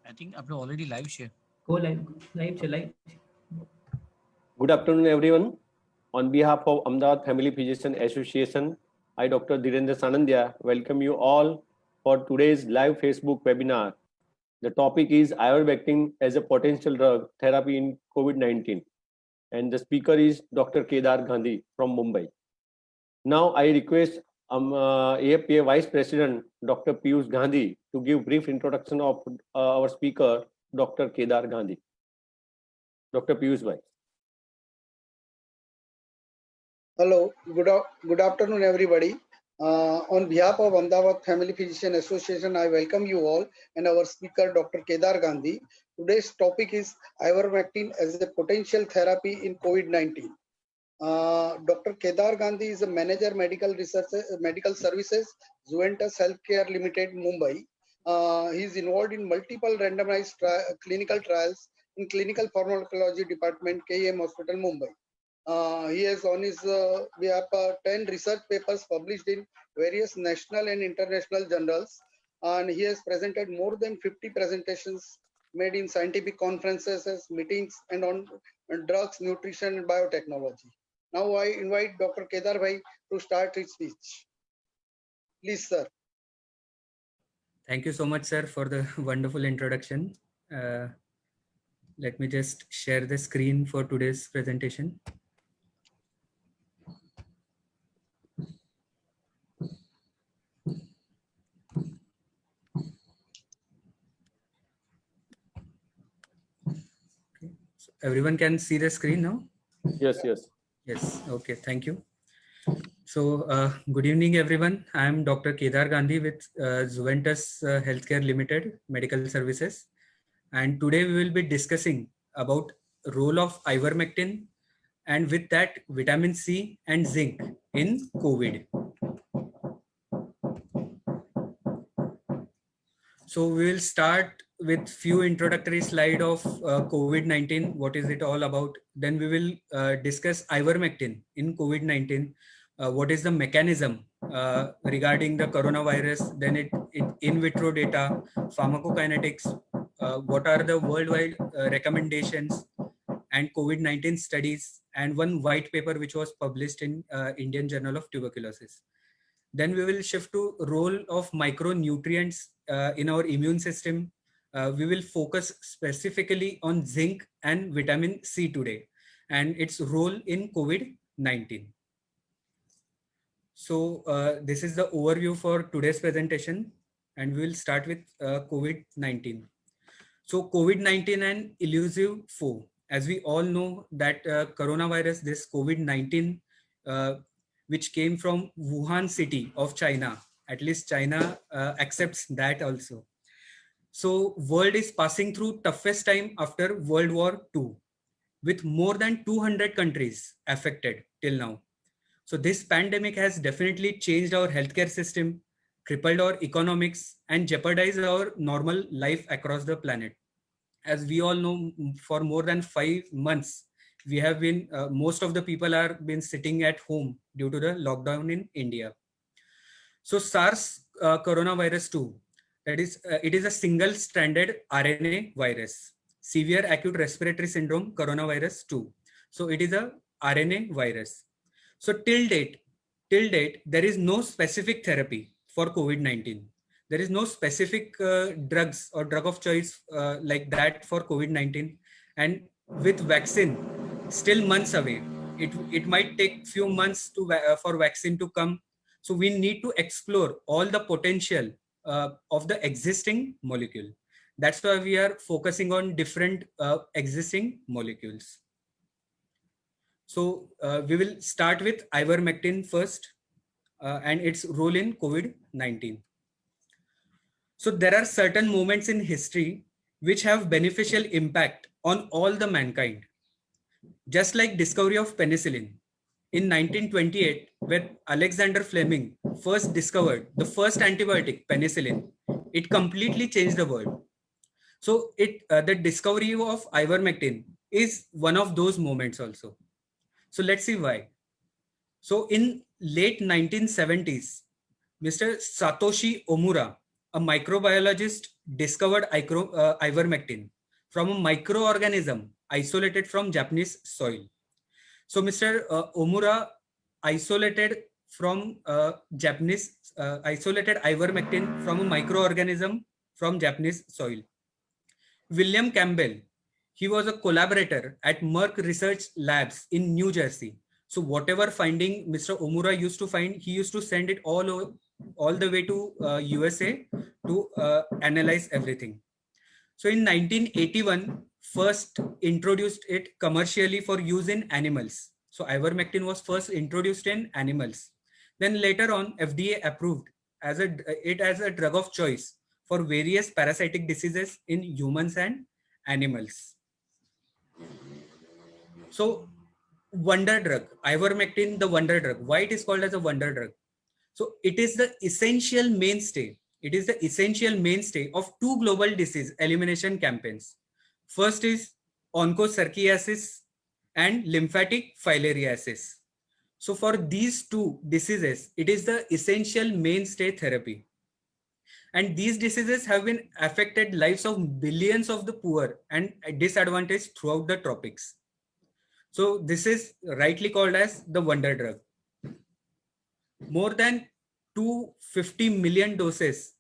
I think આપણે already live છે. Go live, live. Good afternoon, everyone. On behalf of Ahmedabad Family Physician Association, I, Dr. Dhirendra Sanandya, welcome you all for today's live Facebook webinar. The topic is ivermectin as a potential drug therapy in COVID-19. And the speaker is Dr. Kedar Gandhi from Mumbai. Now I request AFPA Vice President Dr. Piyush Gandhi to give brief introduction of our speaker, Dr. Kedar Gandhi. Dr. Piyush Bhai. Hello, good afternoon, everybody. On behalf of Ahmedabad Family Physician Association, I welcome you all and our speaker, Dr. Kedar Gandhi. Today's topic is ivermectin as a potential therapy in COVID-19. Dr. Kedar Gandhi is a manager medical services, Zuventus Healthcare Limited, Mumbai. He is involved in multiple randomized clinical trials in clinical pharmacology department, KEM Hospital, Mumbai. He has on his behalf 10 research papers published in various national and international journals, and he has presented more than 50 presentations made in scientific conferences, meetings, and on drugs, nutrition, and biotechnology. Now I invite Dr. Kedar Bhai to start his speech. Please, sir. Thank you so much, sir, for the wonderful introduction. Let me just share the screen for today's presentation. Everyone can see the screen now? Yes. Yes. Okay. Thank you. So, good evening, everyone. I am Dr. Kedar Gandhi with Zuventus Healthcare Limited Medical Services, and today we will be discussing about role of ivermectin and with that vitamin C and zinc in COVID. So we will start with few introductory slide of COVID-19. What is it all about? Then we will discuss ivermectin in COVID-19. What is the mechanism regarding the coronavirus? Then it in vitro data, pharmacokinetics. What are the worldwide recommendations and COVID-19 studies, and one white paper which was published in Indian Journal of Tuberculosis. Then we will shift to role of micronutrients in our immune system. We will focus specifically on zinc and vitamin C today and its role in COVID-19. So this is the overview for today's presentation, and we will start with COVID-19. So COVID-19 and elusive foe. As we all know that coronavirus, this COVID-19, which came from Wuhan city of China, at least China accepts that also. So world is passing through toughest time after World War II, with more than 200 countries affected till now. So this pandemic has definitely changed our healthcare system, crippled our economics, and jeopardized our normal life across the planet. As we all know, for more than 5 months, we have been, most of the people are been sitting at home due to the lockdown in India. So SARS coronavirus 2, that is, it is a single-stranded RNA virus, severe acute respiratory syndrome coronavirus 2. So it is a RNA virus. So till date, there is no specific therapy for COVID-19. There is no specific drugs or drug of choice like that for COVID-19. And with vaccine still months away, it might take few months for vaccine to come. So we need to explore all the potential of the existing molecule. That's why we are focusing on different existing molecules. So we will start with ivermectin first and its role in COVID-19. So there are certain moments in history which have beneficial impact on all the mankind. Just like discovery of penicillin in 1928, when Alexander Fleming first discovered the first antibiotic, penicillin, it completely changed the world. So the discovery of ivermectin is one of those moments also. So let's see why. So in late 1970s, Mr. Satoshi Omura, a microbiologist discovered ivermectin from a microorganism isolated from Japanese soil. So Mr. Omura isolated from isolated ivermectin from a microorganism from Japanese soil. William Campbell, he was a collaborator at Merck Research Labs in New Jersey. So whatever finding Mr. Omura used to find, he used to send it all the way to USA to analyze everything. So in 1981, first introduced it commercially for use in animals. So ivermectin was first introduced in animals. Then later on, FDA approved it as a drug of choice for various parasitic diseases in humans and animals. So wonder drug, ivermectin, the wonder drug. Why it is called as a wonder drug? So it is the essential mainstay. It is the essential mainstay of two global disease elimination campaigns. First is onchocerciasis and lymphatic filariasis. So for these two diseases, it is the essential mainstay therapy. And these diseases have been affected lives of billions of the poor and disadvantaged throughout the tropics. So this is rightly called as the wonder drug. More than 250 million doses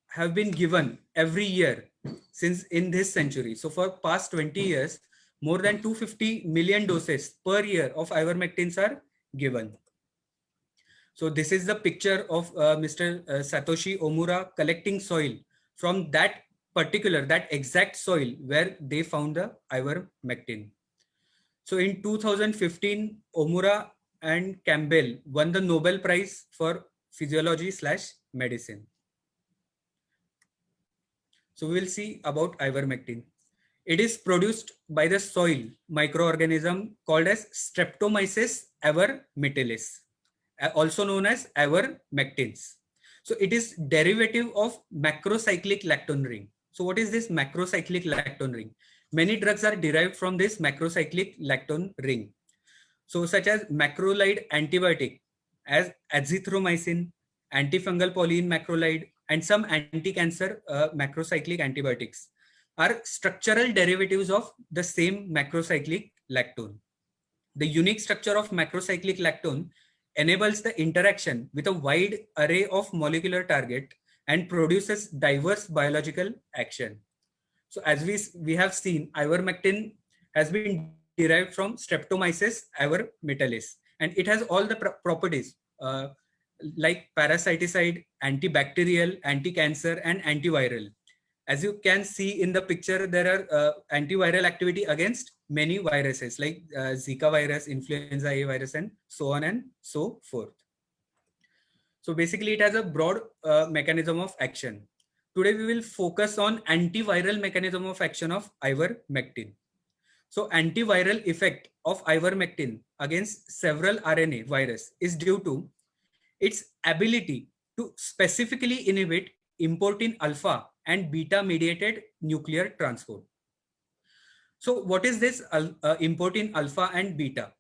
have been given every year since in this century. So for past 20 years, more than 250 million doses per year of ivermectins are given. So this is the picture of Mr. Satoshi Omura collecting soil from that exact soil where they found the ivermectin. So in 2015, Omura and Campbell won the Nobel Prize for Physiology/Medicine. So we will see about ivermectin. It is produced by the soil microorganism called as Streptomyces avermitilis, also known as ivermectins. So it is derivative of macrocyclic lactone ring. So what is this macrocyclic lactone ring? Many drugs are derived from this macrocyclic lactone ring. So such as macrolide antibiotic as azithromycin, antifungal polyene macrolide, and some anti-cancer macrocyclic antibiotics are structural derivatives of the same macrocyclic lactone. The unique structure of macrocyclic lactone enables the interaction with a wide array of molecular target and produces diverse biological action. So as we have seen, ivermectin has been derived from Streptomyces avermitilis, and it has all the properties like parasiticide, antibacterial, anti-cancer, and antiviral. As you can see in the picture, there are antiviral activity against many viruses like Zika virus, influenza A virus, and so on and so forth. So basically, it has a broad mechanism of action. Today, we will focus on antiviral mechanism of action of ivermectin. So antiviral effect of ivermectin against several RNA virus is due to its ability to specifically inhibit importin alpha and beta mediated nuclear transport. So what is this importin alpha and beta?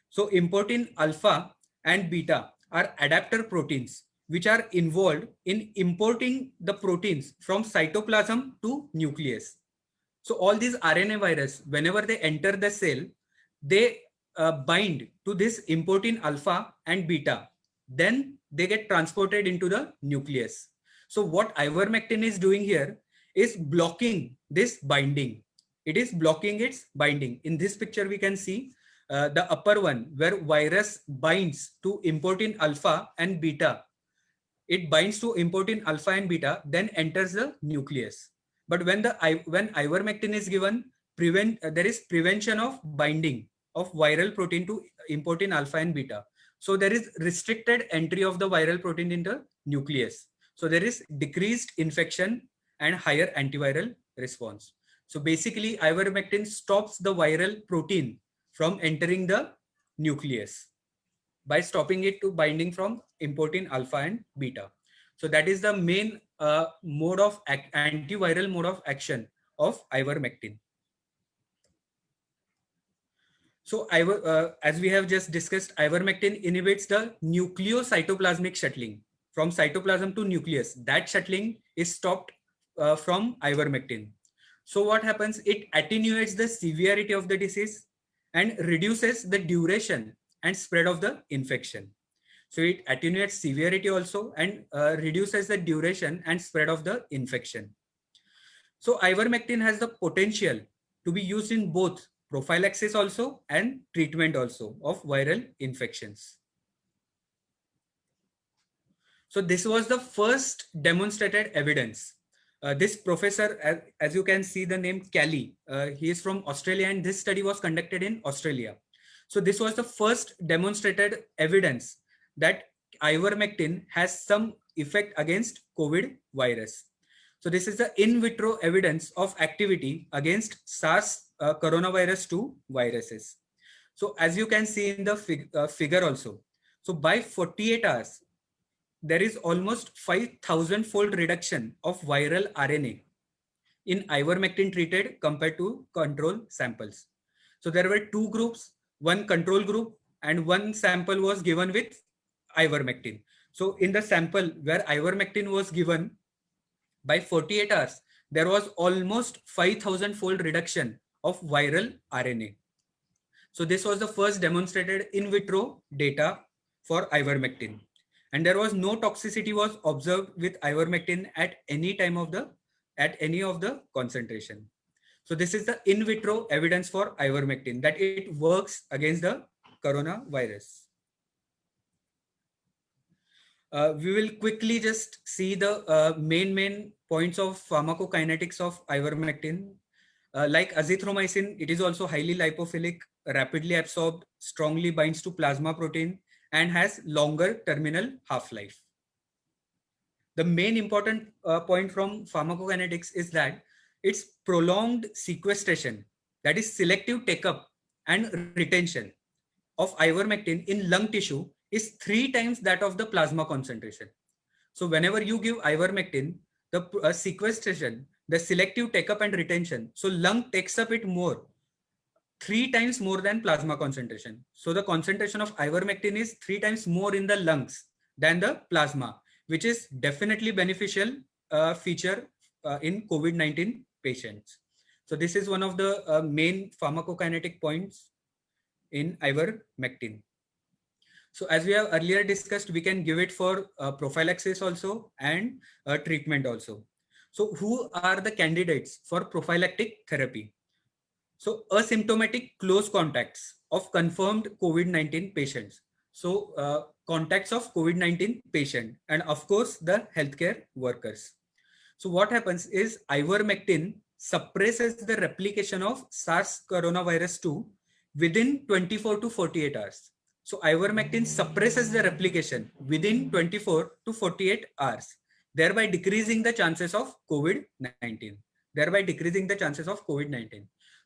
So importin alpha and beta are adapter proteins which are involved in importing the proteins from cytoplasm to nucleus. So all these RNA virus, whenever they enter the cell, they bind to this importin alpha and beta. Then they get transported into the nucleus. So what ivermectin is doing here is blocking this binding. It is blocking its binding. In this picture, we can see the upper one where virus binds to importin alpha and beta. It binds to importin alpha and beta, then enters the nucleus. But when ivermectin is given, there is prevention of binding of viral protein to importin alpha and beta. So there is restricted entry of the viral protein in the nucleus. So there is decreased infection and higher antiviral response. So basically, ivermectin stops the viral protein from entering the nucleus by stopping it to binding from importin alpha and beta. So that is the main antiviral mode of action of ivermectin. So as we have just discussed, ivermectin inhibits the nucleocytoplasmic shuttling. from cytoplasm to nucleus, that shuttling is stopped from ivermectin. So what happens? It attenuates the severity of the disease and reduces the duration and spread of the infection. So it attenuates severity also and reduces the duration and spread of the infection. So ivermectin has the potential to be used in both prophylaxis also and treatment also of viral infections. So this was the first demonstrated evidence. This professor, as you can see the name Kelly, he is from Australia, and this study was conducted in Australia. So this was the first demonstrated evidence that ivermectin has some effect against COVID virus. So this is the in vitro evidence of activity against SARS coronavirus 2 viruses. So as you can see in the figure also, so by 48 hours, there is almost 5,000 fold reduction of viral RNA in ivermectin treated compared to control samples. So there were two groups, one control group and one sample was given with ivermectin. So in the sample where ivermectin was given, by 48 hours, there was almost 5,000 fold reduction of viral RNA. So this was the first demonstrated in vitro data for ivermectin. And there was no toxicity was observed with ivermectin at any time of the concentration. So this is the in vitro evidence for ivermectin that it works against the coronavirus. We will quickly just see the main points of pharmacokinetics of ivermectin. Like azithromycin, it is also highly lipophilic, rapidly absorbed, strongly binds to plasma protein, and has longer terminal half-life. The main important point from pharmacokinetics is that its prolonged sequestration, that is selective take-up and retention of ivermectin in lung tissue, is 3 times that of the plasma concentration. So whenever you give ivermectin, the sequestration, the selective take-up and retention, so lung takes up it more, 3 times more than plasma concentration. So the concentration of ivermectin is 3 times more in the lungs than the plasma, which is definitely beneficial feature in COVID-19 patients. So this is one of the main pharmacokinetic points in ivermectin. So as we have earlier discussed, we can give it for prophylaxis also and treatment also. So who are the candidates for prophylactic therapy? So asymptomatic close contacts of confirmed COVID-19 patients. So contacts of COVID-19 patient, and of course the healthcare workers. So what happens is ivermectin suppresses the replication of SARS coronavirus 2 within 24 to 48 hours. So ivermectin suppresses the replication within 24 to 48 hours, thereby decreasing the chances of COVID-19.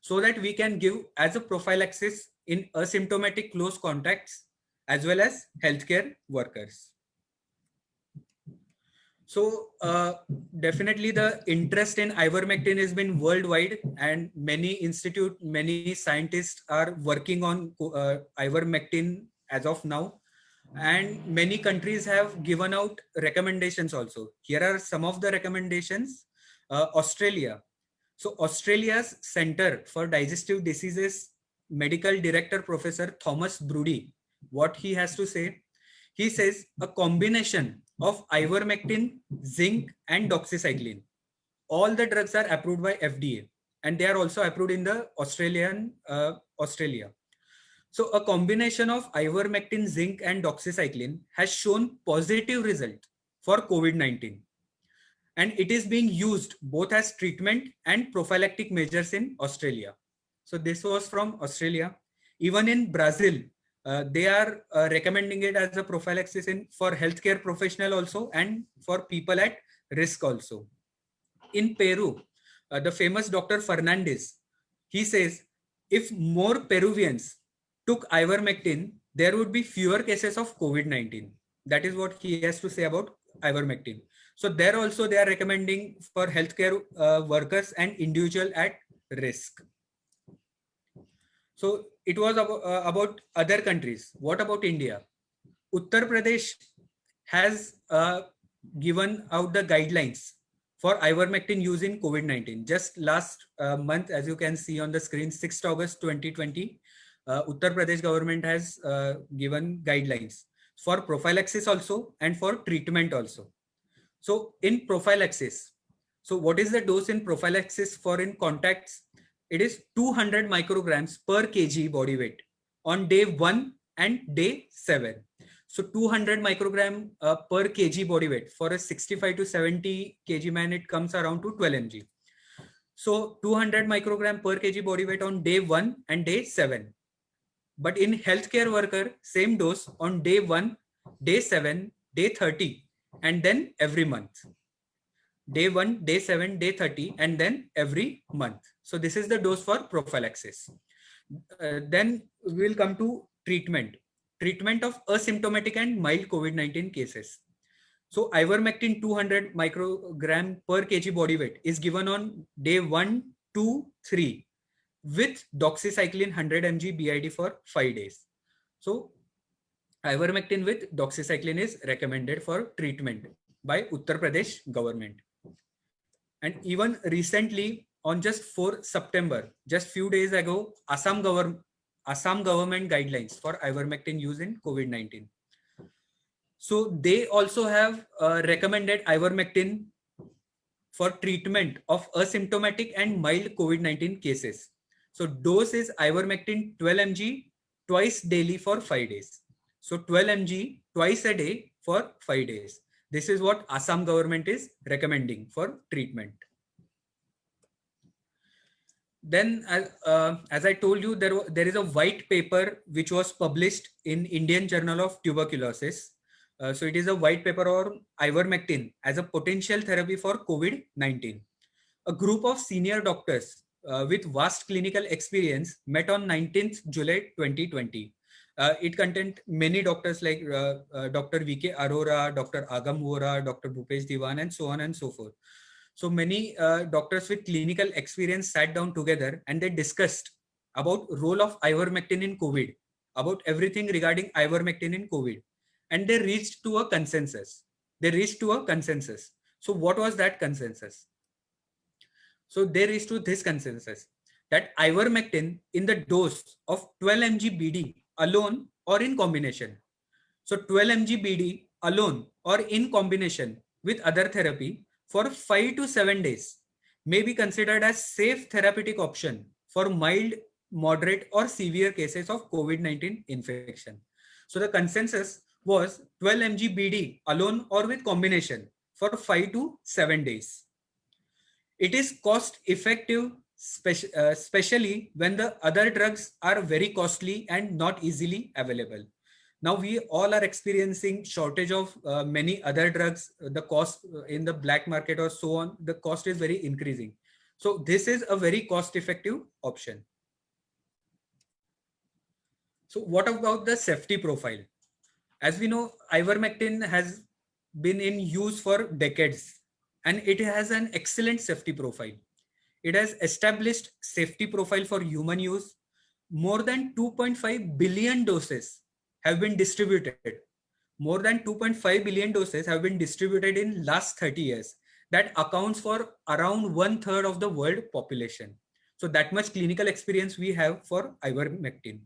So that we can give as a prophylaxis in asymptomatic close contacts as well as healthcare workers. So definitely the interest in ivermectin has been worldwide, and many scientists are working on ivermectin as of now. And many countries have given out recommendations also. Here are some of the recommendations. Australia. So Australia's Center for Digestive Diseases medical director, Professor Thomas Brody, what he has to say, he says a combination of ivermectin, zinc, and doxycycline. All the drugs are approved by FDA, and they are also approved in the Australia. So a combination of ivermectin, zinc, and doxycycline has shown positive result for COVID-19. And it is being used both as treatment and prophylactic measures in Australia. So this was from Australia. Even in Brazil, they are recommending it as a prophylaxis for healthcare professional also and for people at risk also. In Peru, the famous Dr. Fernandez, he says, if more Peruvians took ivermectin, there would be fewer cases of COVID-19. That is what he has to say about ivermectin. So there also they are recommending for healthcare workers and individual at risk. So it was about other countries. What about India? Uttar Pradesh has given out the guidelines for ivermectin use in COVID-19. Just last month, as you can see on the screen, 6th August 2020, Uttar Pradesh government has given guidelines for prophylaxis also and for treatment also. So in prophylaxis, so what is the dose in prophylaxis for in contacts? It is 200 micrograms per kg body weight on day 1 and day 7. So 200 microgram per kg body weight for a 65 to 70 kg man, it comes around to 12 mg. So 200 microgram per kg body weight on day 1 and day 7. But in healthcare worker, same dose on day 1, day 7, day 30, and then every month. Day 1, day 7, day 30, and then every month. So this is the dose for prophylaxis. Then we'll come to treatment. Treatment of asymptomatic and mild COVID-19 cases. So ivermectin 200 microgram per kg body weight is given on day 1, 2, 3 with doxycycline 100 mg BID for 5 days. So ivermectin with doxycycline is recommended for treatment by Uttar Pradesh government. And even recently on just 4 September, just few days ago, Assam government guidelines for ivermectin use in COVID-19. So they also have recommended ivermectin for treatment of asymptomatic and mild COVID-19 cases. So dose is ivermectin 12 mg twice daily for 5 days. So 12 mg twice a day for 5 days. This is what Assam government is recommending for treatment. Then as I told you, there is a white paper which was published in Indian Journal of Tuberculosis. So it is a white paper on ivermectin as a potential therapy for COVID-19. A group of senior doctors with vast clinical experience met on 19th July 2020. It contained many doctors like Dr. V.K. Arora, Dr. Agam Vora, Dr. Bhupesh Diwan, and so on and so forth. So many doctors with clinical experience sat down together and they discussed about role of ivermectin in COVID, about everything regarding ivermectin in COVID. And they reached to a consensus. So what was that consensus? So they reached to this consensus that ivermectin in the dose of 12 mg BD alone or in combination. So 12 mg BD alone or in combination with other therapy for 5 to 7 days may be considered as safe therapeutic option for mild, moderate or severe cases of COVID-19 infection. So the consensus was 12 mg BD alone or with combination for 5 to 7 days. It is cost effective, especially when the other drugs are very costly and not easily available. Now we all are experiencing shortage of many other drugs. The cost in the black market or so on, the cost is very increasing. So this is a very cost effective option. So what about the safety profile? As we know, ivermectin has been in use for decades and it has an excellent safety profile. It has established safety profile for human use. More than 2.5 billion doses have been distributed. More than 2.5 billion doses have been distributed in last 30 years. That accounts for around 1/3 of the world population. So that much clinical experience we have for ivermectin.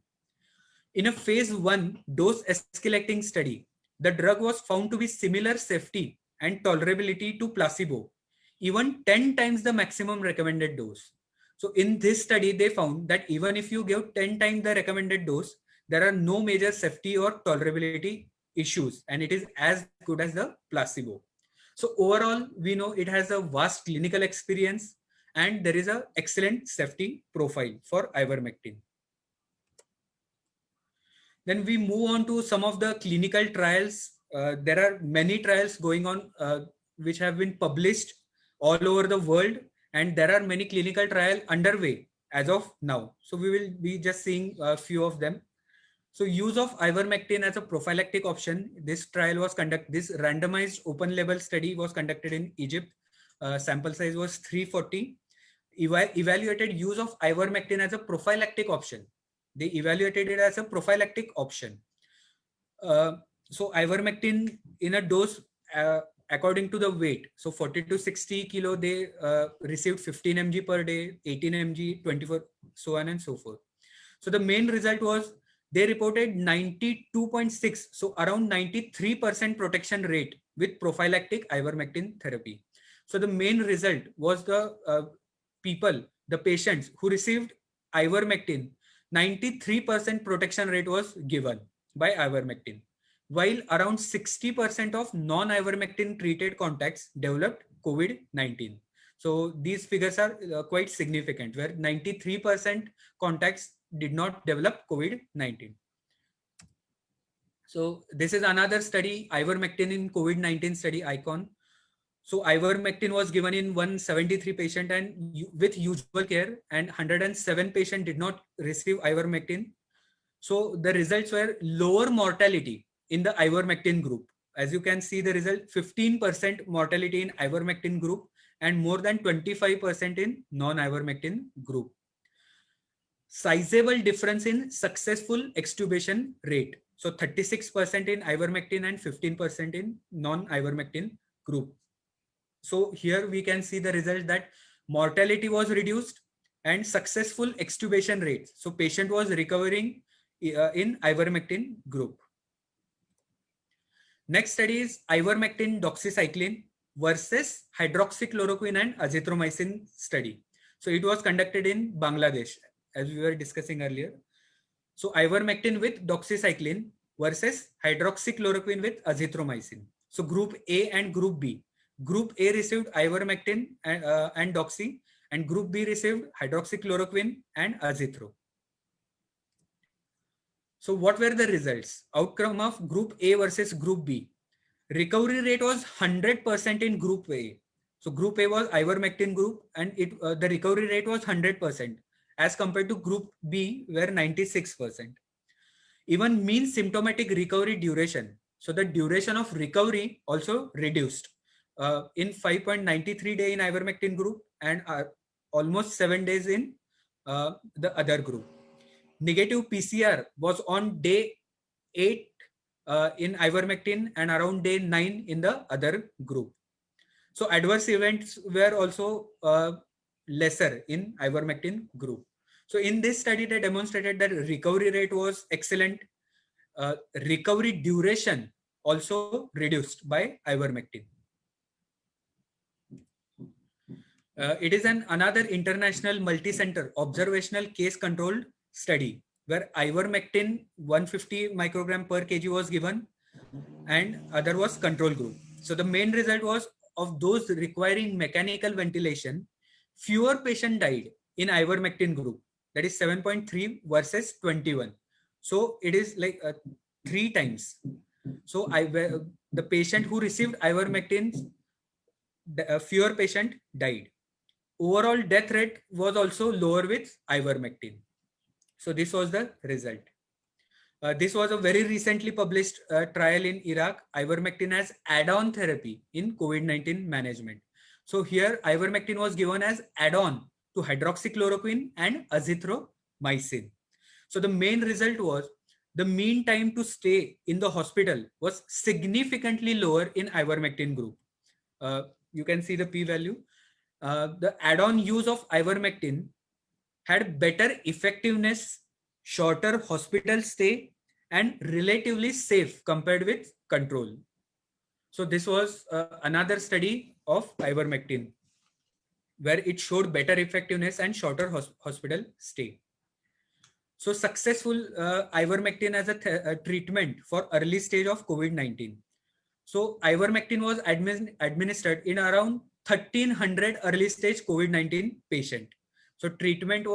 In a phase 1 dose escalating study, the drug was found to be similar safety and tolerability to placebo, even 10 times the maximum recommended dose. So in this study, they found that even if you give 10 times the recommended dose, there are no major safety or tolerability issues, and it is as good as the placebo. So overall, we know it has a vast clinical experience and there is an excellent safety profile for ivermectin. Then we move on to some of the clinical trials. There are many trials going on which have been published all over the world, and there are many clinical trials underway as of now. So we will be just seeing a few of them. So use of ivermectin as a prophylactic option. This trial was conducted, this randomized open label study was conducted in Egypt. Sample size was 340. Evaluated use of ivermectin as a prophylactic option. They evaluated it as a prophylactic option. So ivermectin in a dose according to the weight. So 40 to 60 kilo, they received 15 mg per day, 18 mg, 24, so on and so forth. So the main result was they reported 92.6, so around 93% protection rate with prophylactic ivermectin therapy. So the main result was the the patients who received ivermectin, 93% protection rate was given by ivermectin, while around 60% of non-ivermectin treated contacts developed COVID-19. So these figures are quite significant, where 93% contacts did not develop COVID-19. So this is another study, ivermectin in COVID-19 study, ICON. So ivermectin was given in 173 patient and with usual care, and 107 patient did not receive ivermectin. So the results were lower mortality in the ivermectin group. As you can see the result, 15% mortality in ivermectin group and more than 25% in non-ivermectin group. Sizable difference in successful extubation rate. So 36% in ivermectin and 15% in non-ivermectin group. So here we can see the result that mortality was reduced and successful extubation rates. So patient was recovering in ivermectin group. Next study is ivermectin doxycycline versus hydroxychloroquine and azithromycin study. So it was conducted in Bangladesh, as we were discussing earlier. So ivermectin with doxycycline versus hydroxychloroquine with azithromycin. So group A and group B. Group A received ivermectin and doxy, and group B received hydroxychloroquine and azithro. So what were the results? Outcome of group A versus group B. Recovery rate was 100% in group A. So group A was ivermectin group, and the recovery rate was 100% as compared to group B where 96%. Even mean symptomatic recovery duration. So the duration of recovery also reduced in 5.93 day in ivermectin group and almost 7 days in the other group. Negative PCR was on day 8 in ivermectin and around day 9 in the other group. So adverse events were also lesser in ivermectin group. So in this study, they demonstrated that recovery rate was excellent. Recovery duration also reduced by ivermectin. It is another international multi-center observational case controlled study where ivermectin 150 microgram per kg was given and other was control group. So the main result was of those requiring mechanical ventilation, fewer patients died in ivermectin group, that is 7.3 versus 21. So it is like 3 times. So the patient who received ivermectin, fewer patient died. Overall death rate was also lower with ivermectin. So this was the result. This was a very recently published trial in Iraq, ivermectin as add-on therapy in COVID-19 management. So here ivermectin was given as add-on to hydroxychloroquine and azithromycin. So the main result was the mean time to stay in the hospital was significantly lower in ivermectin group. You can see the p-value. The add-on use of ivermectin had better effectiveness, shorter hospital stay, and relatively safe compared with control. So this was another study of ivermectin where it showed better effectiveness and shorter hospital stay. So successful ivermectin as a treatment for early stage of COVID-19. So ivermectin was administered in around 1300 early stage COVID-19 patient. So treatment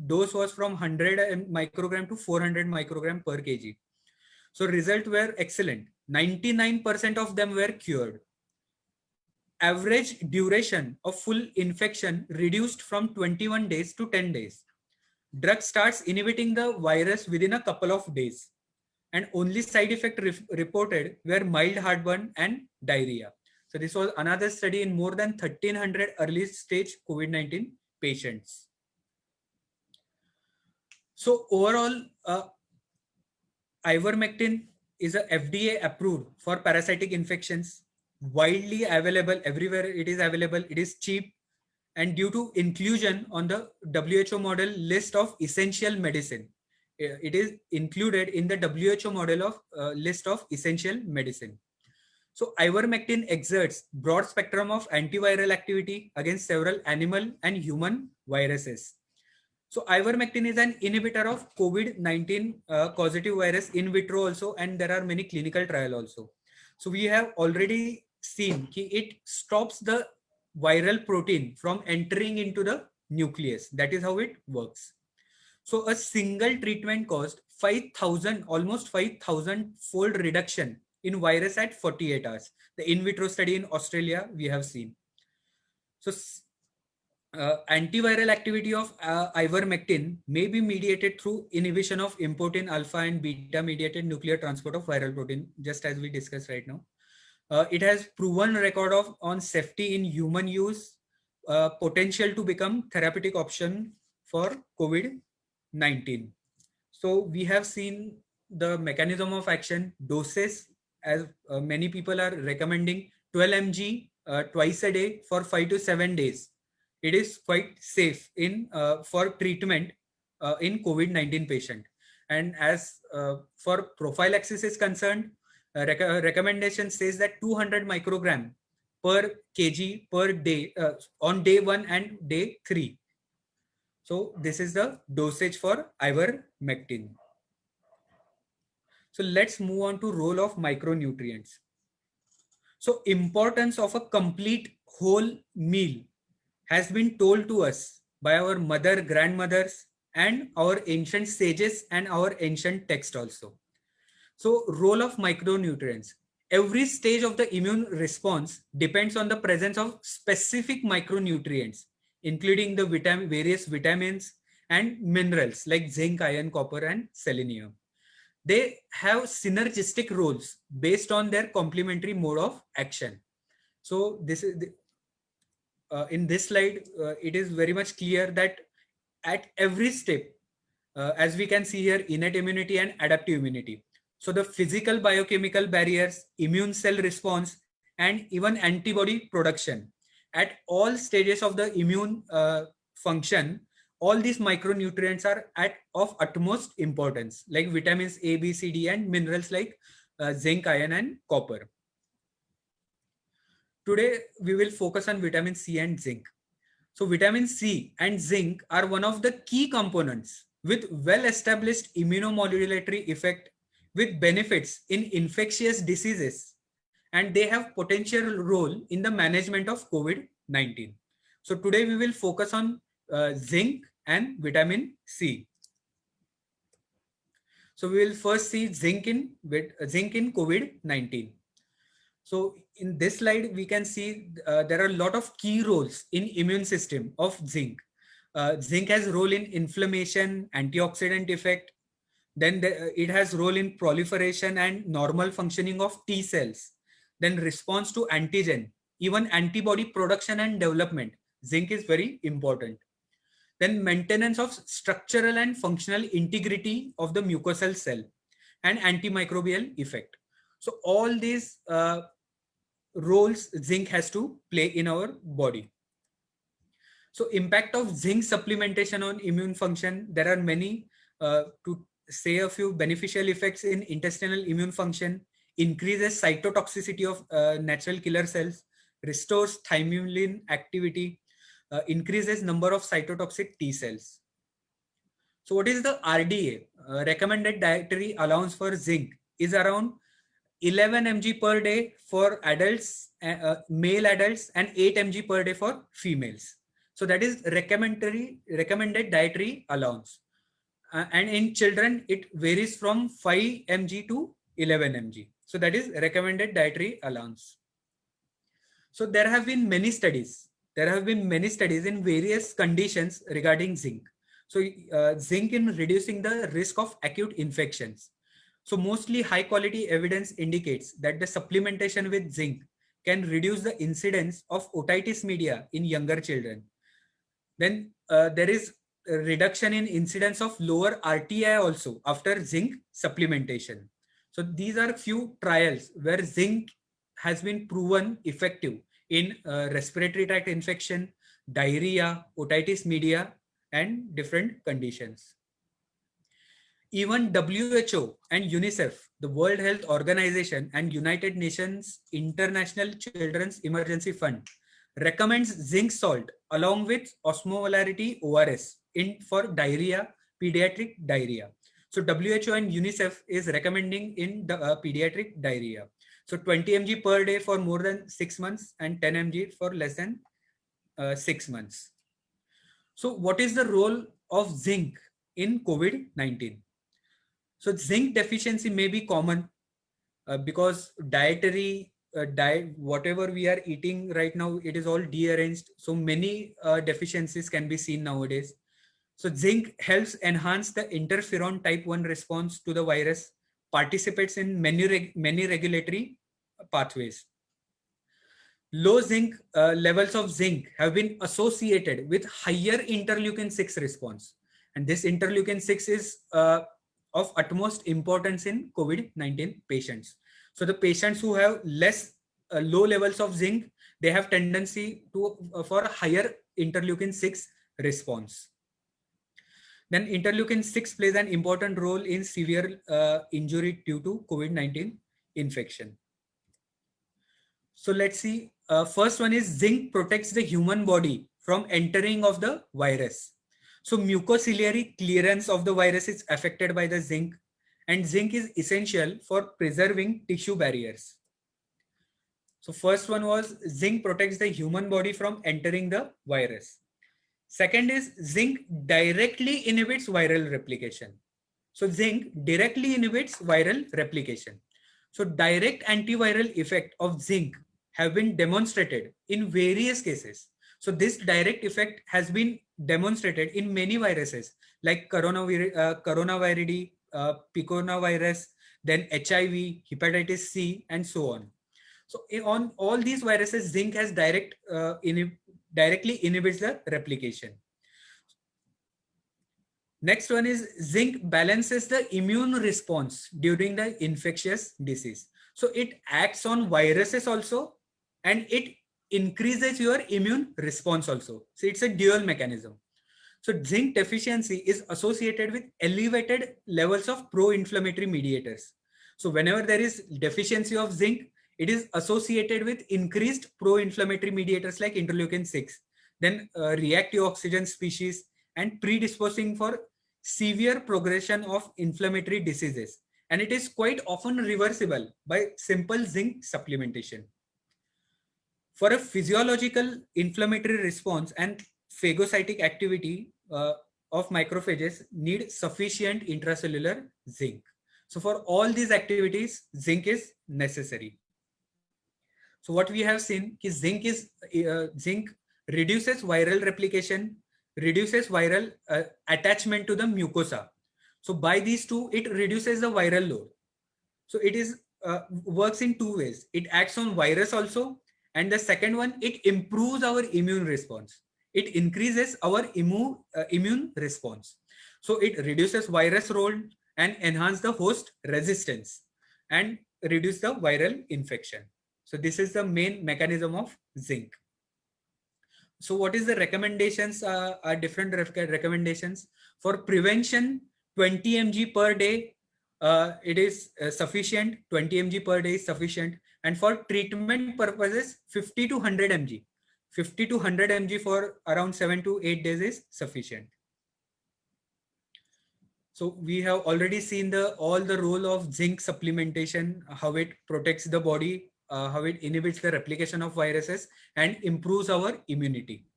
dose was from 100 microgram to 400 microgram per kg. So results were excellent. 99% of them were cured. Average duration of full infection reduced from 21 days to 10 days. Drug starts inhibiting the virus within a couple of days. And only side effect reported were mild heartburn and diarrhea. So this was another study in more than 1300 early stage COVID-19 patients. So overall, ivermectin is a FDA approved for parasitic infections, widely available everywhere. It is available. It is cheap, and due to inclusion on the WHO model list of essential medicine, it is included in the WHO model of list of essential medicine. So ivermectin exerts broad spectrum of antiviral activity against several animal and human viruses. So ivermectin is an inhibitor of COVID-19 causative virus in vitro also, and there are many clinical trial also. So we have already seen that it stops the viral protein from entering into the nucleus. That is how it works. So a single treatment caused 5,000, almost 5,000 fold reduction in virus at 48 hours. The in vitro study in Australia we have seen. So antiviral activity of ivermectin may be mediated through inhibition of importin alpha and beta mediated nuclear transport of viral protein, just as we discussed right now. It has proven record of on safety in human use, potential to become therapeutic option for COVID-19. So we have seen the mechanism of action, doses, as many people are recommending 12 mg twice a day for 5 to 7 days. It is quite safe in for treatment in COVID-19 patient. And as for prophylaxis is concerned, recommendation says that 200 microgram per kg per day on day 1 and day 3. So this is the dosage for ivermectin. So let's move on to role of micronutrients. So importance of a complete whole meal has been told to us by our mother, grandmothers, and our ancient sages and our ancient text also. So role of micronutrients. Every stage of the immune response depends on the presence of specific micronutrients, including the various vitamins and minerals like zinc, iron, copper, and selenium. They have synergistic roles based on their complementary mode of action. So this is in this slide, it is very much clear that at every step, as we can see here, innate immunity and adaptive immunity. So the physical biochemical barriers, immune cell response, and even antibody production at all stages of the immune function, all these micronutrients are of utmost importance, like vitamins A, B, C, D, and minerals like zinc, iron, and copper. Today, we will focus on vitamin C and zinc. So vitamin C and zinc are one of the key components with well-established immunomodulatory effect with benefits in infectious diseases, and they have potential role in the management of COVID-19. So today we will focus on zinc and vitamin C. So we will first see zinc in COVID-19. So in this slide, we can see there are a lot of key roles in immune system of zinc. Zinc has role in inflammation, antioxidant effect. Then it has role in proliferation and normal functioning of T cells. Then response to antigen, even antibody production and development. Zinc is very important. Then maintenance of structural and functional integrity of the mucosal cell and antimicrobial effect. So all these roles zinc has to play in our body. So impact of zinc supplementation on immune function. There are many, to say a few beneficial effects in intestinal immune function, increases cytotoxicity of natural killer cells, restores thymulin activity, increases number of cytotoxic T cells. So what is the RDA? Recommended dietary allowance for zinc is around 11 mg per day for adults, male adults, and 8 mg per day for females. So that is recommended dietary allowance. And in children, it varies from 5 mg to 11 mg. So that is recommended dietary allowance. So there have been many studies. There have been many studies in various conditions regarding zinc. So zinc in reducing the risk of acute infections. So mostly high quality evidence indicates that the supplementation with zinc can reduce the incidence of otitis media in younger children. Then there is a reduction in incidence of lower RTI also after zinc supplementation. So these are few trials where zinc has been proven effective in respiratory tract infection, diarrhea, otitis media, and different conditions. Even WHO and UNICEF, the World Health Organization, and United Nations International Children's Emergency Fund recommends zinc salt along with osmolarity ORS for diarrhea, pediatric diarrhea. So WHO and UNICEF is recommending in the pediatric diarrhea. So 20 mg per day for more than 6 months and 10 mg for less than 6 months. So what is the role of zinc in COVID-19? So zinc deficiency may be common because dietary diet, whatever we are eating right now, it is all dearranged. So many deficiencies can be seen nowadays. So zinc helps enhance the interferon type 1 response to the virus, participates in many regulatory pathways. Low zinc levels of zinc have been associated with higher interleukin 6 response. And this interleukin 6 is of utmost importance in COVID-19 patients. So the patients who have low levels of zinc, they have tendency to for higher interleukin 6 response. Then interleukin 6 plays an important role in severe injury due to COVID-19 infection. So let's see. First one is zinc protects the human body from entering of the virus. So mucociliary clearance of the virus is affected by the zinc, and zinc is essential for preserving tissue barriers. So first one was zinc protects the human body from entering the virus. Second is zinc directly inhibits viral replication. So zinc directly inhibits viral replication. So direct antiviral effect of zinc have been demonstrated in various cases. So this direct effect has been demonstrated in many viruses like coronaviridae, picornavirus, then HIV, hepatitis C, and so on. So on all these viruses, zinc has directly inhibits the replication. Next one is zinc balances the immune response during the infectious disease. So it acts on viruses also, and it increases your immune response also. So it's a dual mechanism. So zinc deficiency is associated with elevated levels of pro-inflammatory mediators. So whenever there is deficiency of zinc, it is associated with increased pro-inflammatory mediators like interleukin 6, then reactive oxygen species, and predisposing for severe progression of inflammatory diseases. And it is quite often reversible by simple zinc supplementation. For a physiological inflammatory response and phagocytic activity of macrophages need sufficient intracellular zinc. So for all these activities, zinc is necessary. So what we have seen is zinc reduces viral replication, reduces viral attachment to the mucosa. So by these two, it reduces the viral load. So it is works in two ways. It acts on virus also, and the second one, it improves our immune response. It increases our immune response. So it reduces virus role and enhance the host resistance and reduce the viral infection. So this is the main mechanism of zinc. So what is the recommendations? Are different recommendations for prevention. 20 mg per day it is sufficient. 20 mg per day is sufficient, and for treatment purposes 50 to 100 mg. 50 to 100 mg for around 7 to 8 days is sufficient. So we have already seen all the role of zinc supplementation, how it protects the body, how it inhibits the replication of viruses and improves our immunity.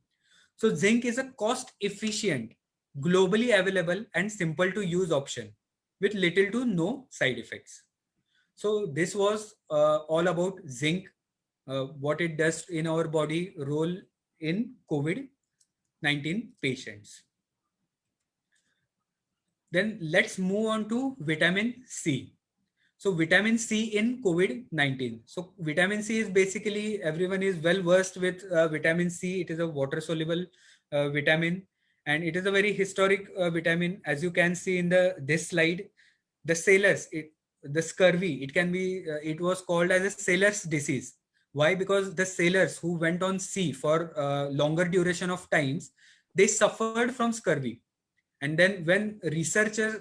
So zinc is a cost efficient, globally available and simple to use option with little to no side effects. So this was all about zinc, what it does in our body, role in COVID-19 patients. Then let's move on to vitamin C. So vitamin C in COVID-19. So vitamin C is basically, everyone is well versed with vitamin C. It is a water soluble vitamin, and it is a very historic vitamin. As you can see in this slide, the sailors, the scurvy, it can be, it was called as a sailor's disease. Why? Because the sailors who went on sea for longer duration of times, they suffered from scurvy. And then when researchers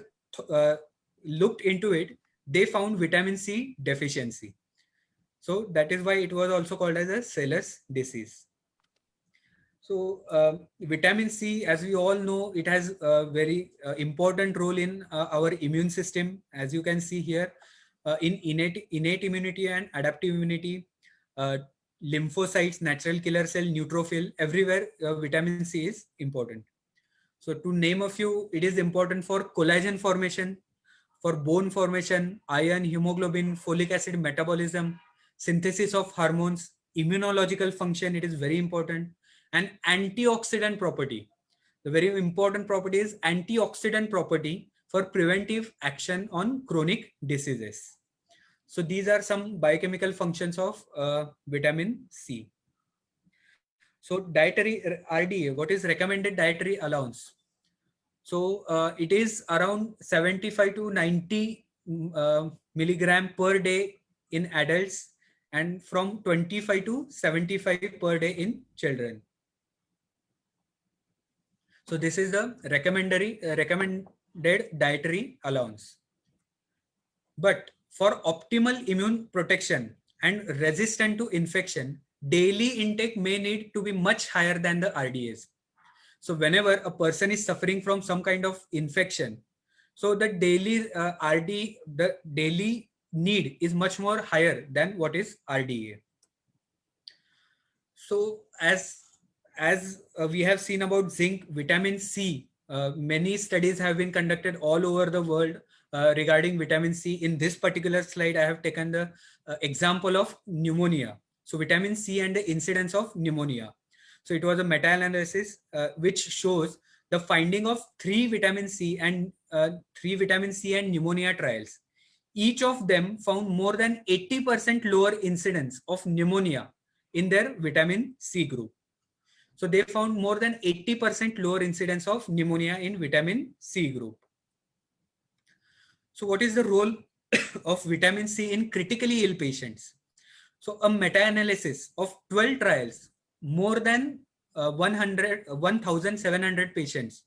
uh, looked into it, they found vitamin C deficiency. So that is why it was also called as a sailor's disease. So vitamin C, as we all know, it has a very important role in our immune system. As you can see here, in innate immunity and adaptive immunity, uh, lymphocytes, natural killer cell, neutrophil, everywhere vitamin C is important. So to name a few, it is important for collagen formation, for bone formation, iron, hemoglobin, folic acid metabolism, synthesis of hormones, immunological function, it is very important, and antioxidant property. The very important property is antioxidant property for preventive action on chronic diseases. So these are some biochemical functions of vitamin C. So dietary RDA, what is recommended dietary allowance? So it is around 75 to 90 milligram per day in adults and from 25 to 75 per day in children. So this is the recommended dietary allowance. But for optimal immune protection and resistant to infection, daily intake may need to be much higher than the RDAs. So whenever a person is suffering from some kind of infection, so the daily the daily need is much more higher than what is RDA. So as we have seen about zinc, vitamin C, many studies have been conducted all over the world regarding vitamin C. In this particular slide, I have taken the example of pneumonia. So vitamin C and the incidence of pneumonia. So it was a meta-analysis which shows the finding of three vitamin C and pneumonia trials. Each of them found more than 80% lower incidence of pneumonia in their vitamin C group. So they found more than 80% lower incidence of pneumonia in vitamin C group. So what is the role of vitamin C in critically ill patients? So a meta-analysis of 12 trials, more than 1,700 patients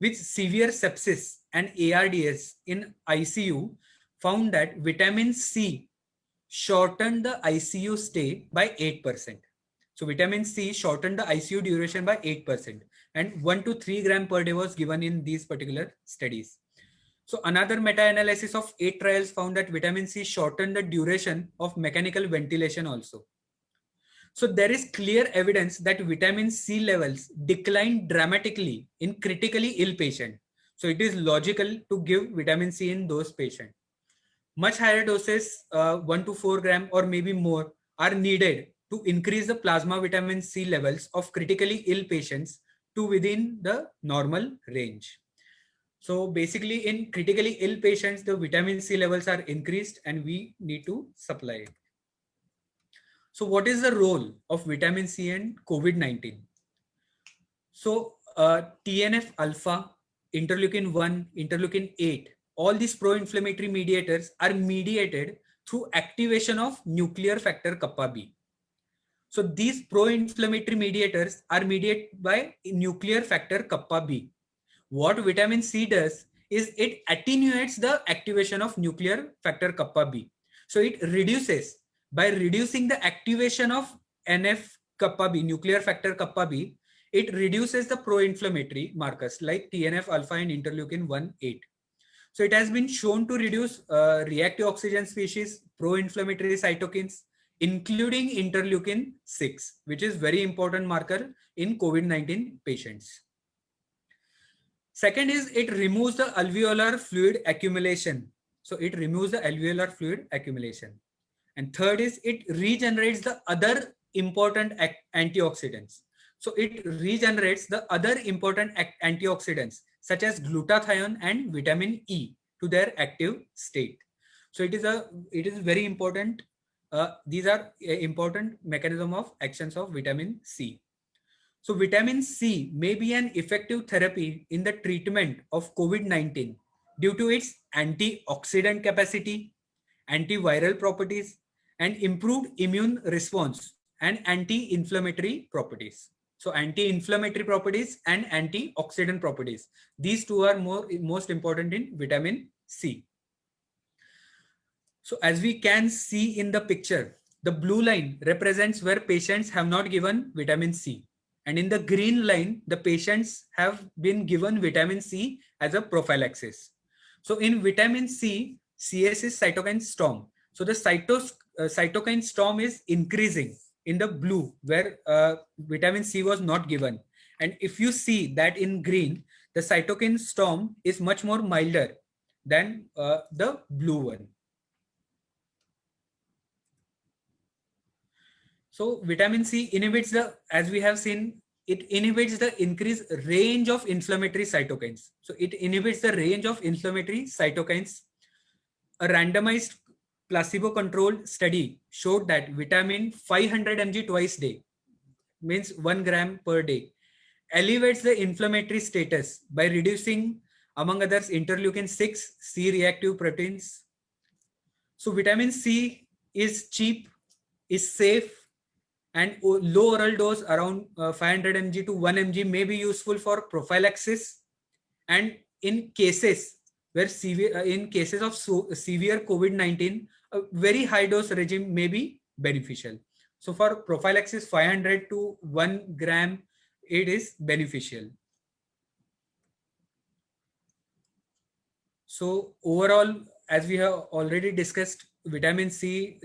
with severe sepsis and ARDS in ICU found that vitamin C shortened the ICU stay by 8%. So vitamin C shortened the ICU duration by 8%, and 1 to 3 gram per day was given in these particular studies. So another meta-analysis of 8 trials found that vitamin C shortened the duration of mechanical ventilation also. So there is clear evidence that vitamin C levels decline dramatically in critically ill patients. So it is logical to give vitamin C in those patients. Much higher doses, 1 to 4 gram or maybe more, are needed to increase the plasma vitamin C levels of critically ill patients to within the normal range. So basically in critically ill patients, the vitamin C levels are increased and we need to supply it. So what is the role of vitamin C in COVID-19? So TNF alpha, interleukin 1, interleukin 8, all these pro-inflammatory mediators are mediated through activation of nuclear factor kappa B. So these pro-inflammatory mediators are mediated by nuclear factor kappa B. What vitamin C does is it attenuates the activation of nuclear factor kappa B. So it reduces, by reducing the activation of NF kappa B, nuclear factor kappa B, it reduces the pro-inflammatory markers like TNF alpha and interleukin 1-8. So it has been shown to reduce reactive oxygen species, pro-inflammatory cytokines, including interleukin 6, which is very important marker in COVID-19 patients. Second is it removes the alveolar fluid accumulation. So it removes the alveolar fluid accumulation. And third is it regenerates the other important antioxidants. So it regenerates the other important antioxidants such as glutathione and vitamin E to their active state. So it is very important. These are important mechanism of actions of vitamin C. So vitamin C may be an effective therapy in the treatment of COVID-19 due to its antioxidant capacity, antiviral properties, and improved immune response and anti-inflammatory properties. So anti-inflammatory properties and antioxidant properties. These two are most important in vitamin C. So as we can see in the picture, the blue line represents where patients have not given vitamin C. And in the green line, the patients have been given vitamin C as a prophylaxis. So in vitamin C, CS is cytokine storm. So the cytokine storm is increasing in the blue where vitamin C was not given. And if you see that in green, the cytokine storm is much more milder than the blue one. So vitamin C inhibits as we have seen, it inhibits the increased range of inflammatory cytokines. So it inhibits the range of inflammatory cytokines. A randomized placebo-controlled study showed that vitamin 500 mg twice a day, means 1 gram per day, elevates the inflammatory status by reducing, among others, interleukin-6, C-reactive proteins. So vitamin C is cheap, is safe, and low oral dose around 500 mg to 1 mg may be useful for prophylaxis, and in cases where in cases of severe COVID-19, a very high dose regime may be beneficial. So for prophylaxis, 500 to 1 gram, it is beneficial. So overall, as we have already discussed, vitamin C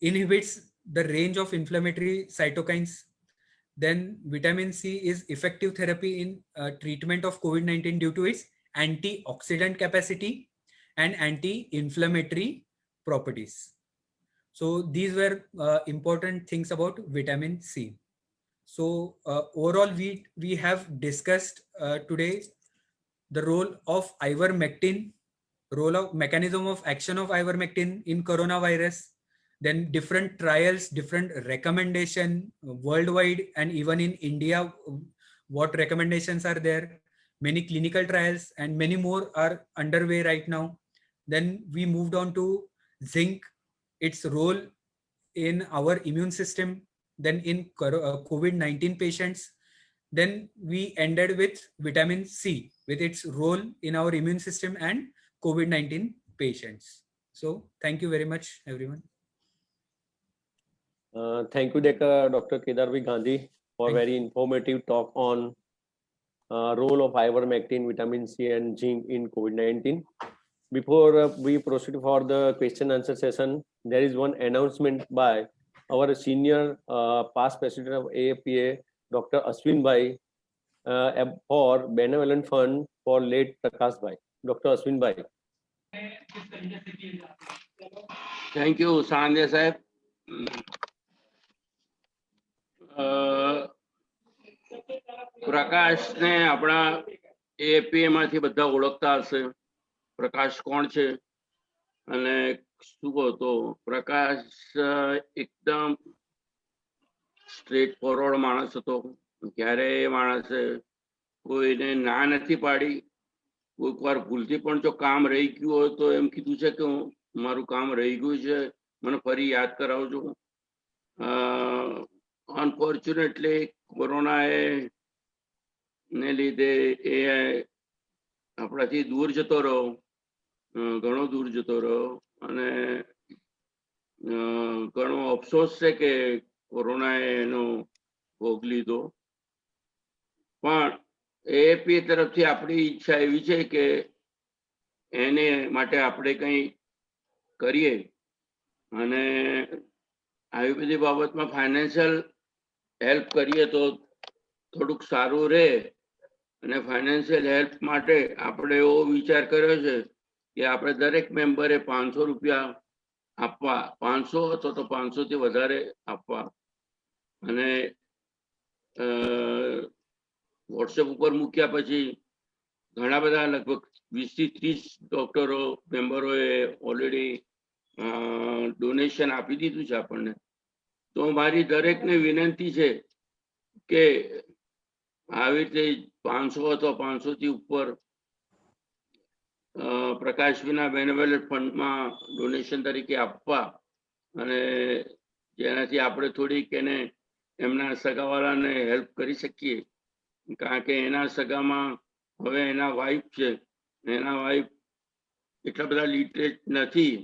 inhibits the range of inflammatory cytokines. Then vitamin C is effective therapy in treatment of COVID-19 due to its antioxidant capacity and anti-inflammatory properties. So these were important things about vitamin C. So overall, we have discussed today the role of ivermectin, mechanism of action of ivermectin in coronavirus, then different trials, different recommendation worldwide and even in India, what recommendations are there, many clinical trials and many more are underway right now. Then we moved on to zinc, its role in our immune system, then in COVID-19 patients. Then we ended with vitamin C with its role in our immune system and COVID-19 patients. So thank you very much, everyone. Thank you, Dr. Kedar V. Gandhi, for very informative talk on role of ivermectin, vitamin C, and zinc in COVID-19. Before we proceed for the question answer session, there is one announcement by our senior past president of AAPA, Dr. Ashwin Bhai, for benevolent fund for late Prakash Bhai. Dr. Ashwin Bhai. Thank you, Sanandya Sahib. પ્રકાશ ને આપણા એપીએ માંથી બધા ઓળખતા હશે. પ્રકાશ કોણ છે અને શું કહો, પ્રકાશ એકદમ સ્ટ્રેટ ફોરવર્ડ માણસ હતો. ક્યારે એ માણસે કોઈને ના નથી પાડી. કોઈક વાર ભૂલથી પણ જો કામ રહી ગયું હોય તો એમ કીધું છે કે મારું કામ રહી ગયું છે, મને ફરી યાદ કરાવજો. અનફોર્ચ્યુનેટલી કોરોનાએ ને લીધે એ આપણાથી દૂર જતો રહ્યો, ઘણો દૂર જતો રહ્યો અને ઘણો અફસોસ છે કે કોરોનાએ એનો ભોગ લીધો. પણ એપી તરફથી આપણી ઈચ્છા એવી છે કે એને માટે આપણે કંઈ કરીએ અને આવી બધી બાબતમાં ફાઇનાન્શિયલ હેલ્પ કરીએ તો થોડુંક સારું રહે. અને ફાઇનાન્શિયલ હેલ્પ માટે આપણે એવો વિચાર કર્યો છે કે આપણે દરેક મેમ્બરે 500 રૂપિયા આપવા, 500 અથવા તો 500 થી વધારે આપવા. અને વોટ્સએપ ઉપર મૂક્યા પછી ઘણા બધા લગભગ 20 થી 30 ડોક્ટરો મેમ્બરોએ ઓલરેડી ડોનેશન આપી દીધું છે આપણને. તો મારી દરેકને વિનંતી છે કે આવી રીતે 500 અથવા 500 થી ઉપર પ્રકાશભાઈના બેનેવલન્ટ ફંડમાં ડોનેશન તરીકે આપવા અને જેનાથી આપણે થોડીક એને એમના સગાવાળાને હેલ્પ કરી શકીએ, કારણ કે એના સગામાં હવે એના વાઈફ છે, એના વાઈફ એટલા બધા લિટરેટ નથી.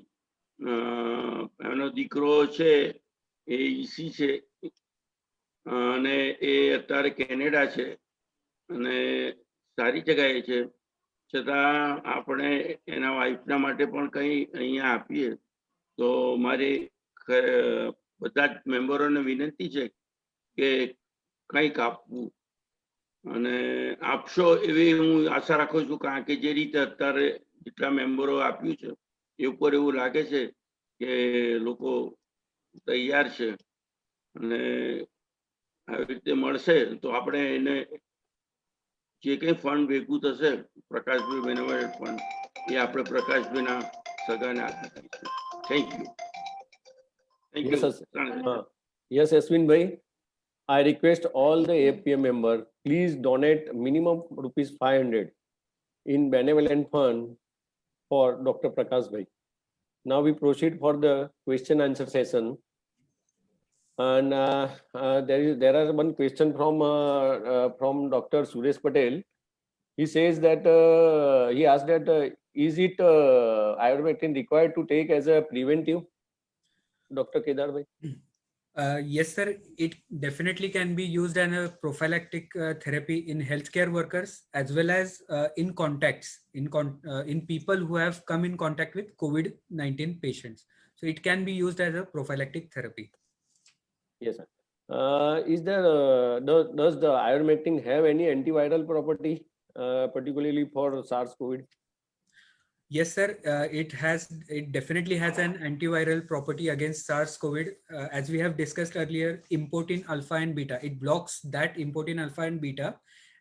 એનો દીકરો છે એ ઈસી છે અને એ અત્યારે કેનેડા છે અને સારી જગ્યાએ છે, છતાં આપણે એના વાઈફના માટે પણ કંઈ અહીંયા આપીએ તો મારી બધા જ મેમ્બરોને વિનંતી છે કે કંઈક આપવું અને આપશો એવી હું આશા રાખું છું, કારણ કે જે રીતે અત્યારે જેટલા મેમ્બરો આપ્યું છે એ ઉપર એવું લાગે છે કે લોકો તૈયાર છે અને આવી રીતે મળશે તો આપણે એને જે કંઈ ફંડ ભેગું થશે પ્રકાશભાઈ બેનેવલન્ટ ફંડ એ આપણે પ્રકાશભાઈના સગાને આપીશું. Thank you. Yes, Ashwin bhai, I request all the AFPM members, please donate minimum rupees 500 in benevolent fund for Dr. Prakash bhai. Now we proceed for the question answer session. And there are one question from Dr. Suresh Patel. He says that he asked that is it ivermectin required to take as a preventive, Dr. Kedar bhai? Yes, sir. It definitely can be used as a prophylactic therapy in healthcare workers as well as in contacts in people who have come in contact with COVID-19 patients. So it can be used as a prophylactic therapy. Yes, sir. Is there does the ivermectin have any antiviral property, particularly for SARS-CoV? Yes, sir. It definitely has an antiviral property against SARS-CoV. As we have discussed earlier, importin alpha and beta. It blocks that importin alpha and beta,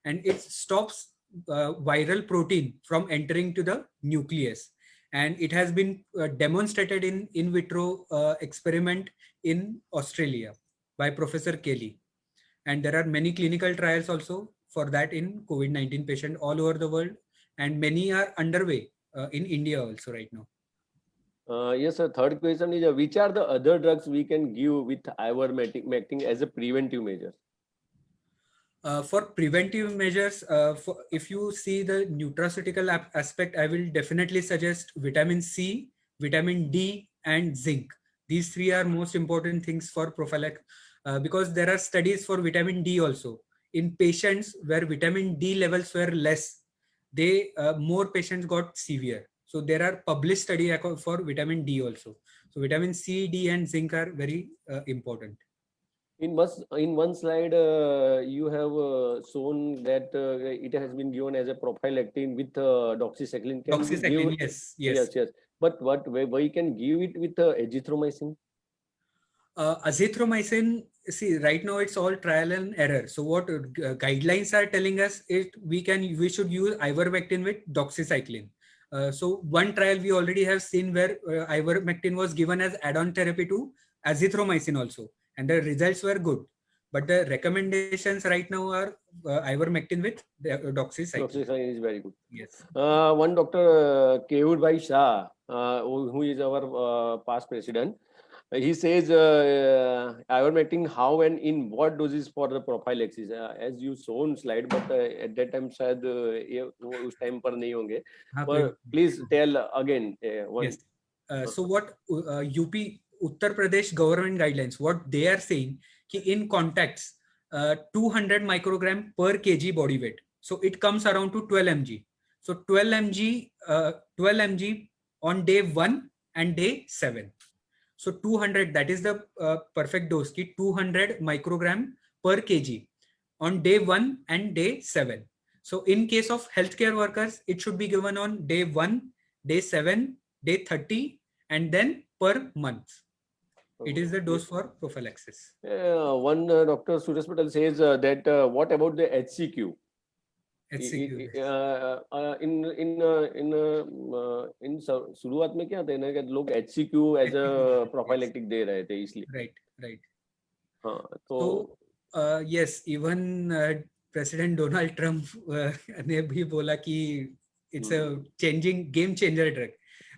and it stops viral protein from entering to the nucleus. And it has been demonstrated in vitro experiment in Australia by Professor Kelly. And there are many clinical trials also for that in COVID-19 patient all over the world, and many are underway in India also right now. Yes, sir. Third question is which are the other drugs we can give with ivermectin as a preventive measure? For preventive measures, if you see the nutraceutical aspect, I will definitely suggest vitamin C, vitamin D, and zinc. These three are most important things for prophylaxis because there are studies for vitamin D also. In patients where vitamin D levels were less, more patients got severe. So there are published study for vitamin D also. So vitamin C, D, and zinc are very important. In one slide, you have shown that it has been given as a prophylactin with doxycycline. Doxycycline, yes. But why you can give it with azithromycin? Azithromycin, see, right now it's all trial and error. So what guidelines are telling us is we should use ivermectin with doxycycline. So one trial we already have seen where ivermectin was given as add-on therapy to azithromycin also, and the results were good. But the recommendations right now are ivermectin with doxycycline. Doxycycline is very good. Yes. One Dr. Kehur Bhai Shah, who is our past president, he says ivermectin how and in what doses for the prophylaxis, as you shown slide, but at that time शायद उस time पर नहीं होंगे. But please tell again. Yes. So what UP Uttar Pradesh government guidelines, what they are saying, ki in contacts 200 microgram per kg body weight. So it comes around to 12 mg. So 12 mg on day 1 and day 7. So 200, that is the perfect dose, ki 200 microgram per kg on day 1 and day 7. So in case of healthcare workers, it should be given on day 1, day 7, day 30, and then per month. It is the dose for prophylaxis. One Dr. Suresh Patel says that what about the HCQ? HCQ. in शुरुआत में क्या था ना कि लोग HCQ as a prophylactic दे रहे थे इसलिए. Right. हाँ तो yes, even President Donald Trump ने भी बोला कि it's a changing game changer drug.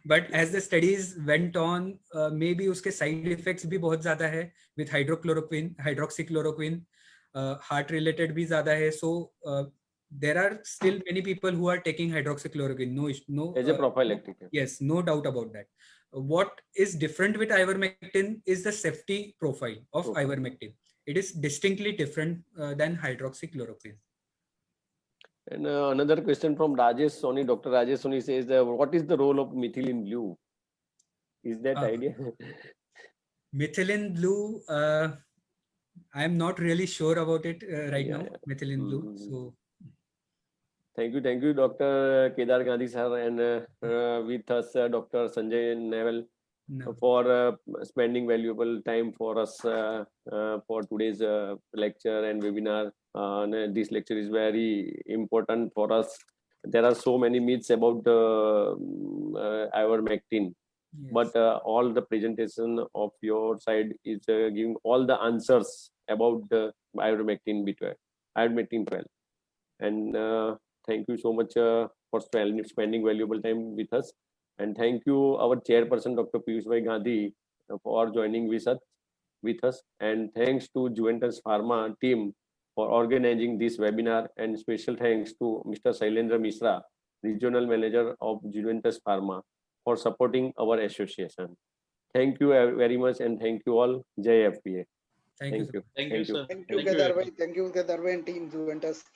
But as the studies went on, maybe उसके side effects भी बहुत ज़्यादा है with hydroxychloroquine, heart related भी ज़्यादा है. So there are still many people who are taking hydroxychloroquine. No. As a prophylactic. Yes, no doubt about that. What is different with ivermectin is the safety profile of ivermectin. It is distinctly different than hydroxychloroquine. And another question from Rajesh Soni, Dr. Rajesh Soni says, what is the role of methylene blue? Is that idea? Methylene blue, I am not really sure about it right now, methylene blue. So Thank you, Dr. Kedar Gandhi sir, and with us, Dr. Sanjay Naval, for spending valuable time for us for today's lecture and webinar. This lecture is very important for us. There are so many myths about ivermectin, but all the presentation of your side is giving all the answers about the ivermectin 12. And thank you so much for spending valuable time with us. And thank you, our chairperson, Dr. Piyush Bhai Gandhi, for joining with us. And thanks to Juventus Pharma team for organizing this webinar. And special thanks to Mr. Sailendra Misra, Regional Manager of Juventus Pharma, for supporting our association. Thank you very much, and thank you all. Jai FPA. thank you. you. Thank you, sir. Thank you, Kedar bhai. Thank you, Kedar bhai and team Juventus.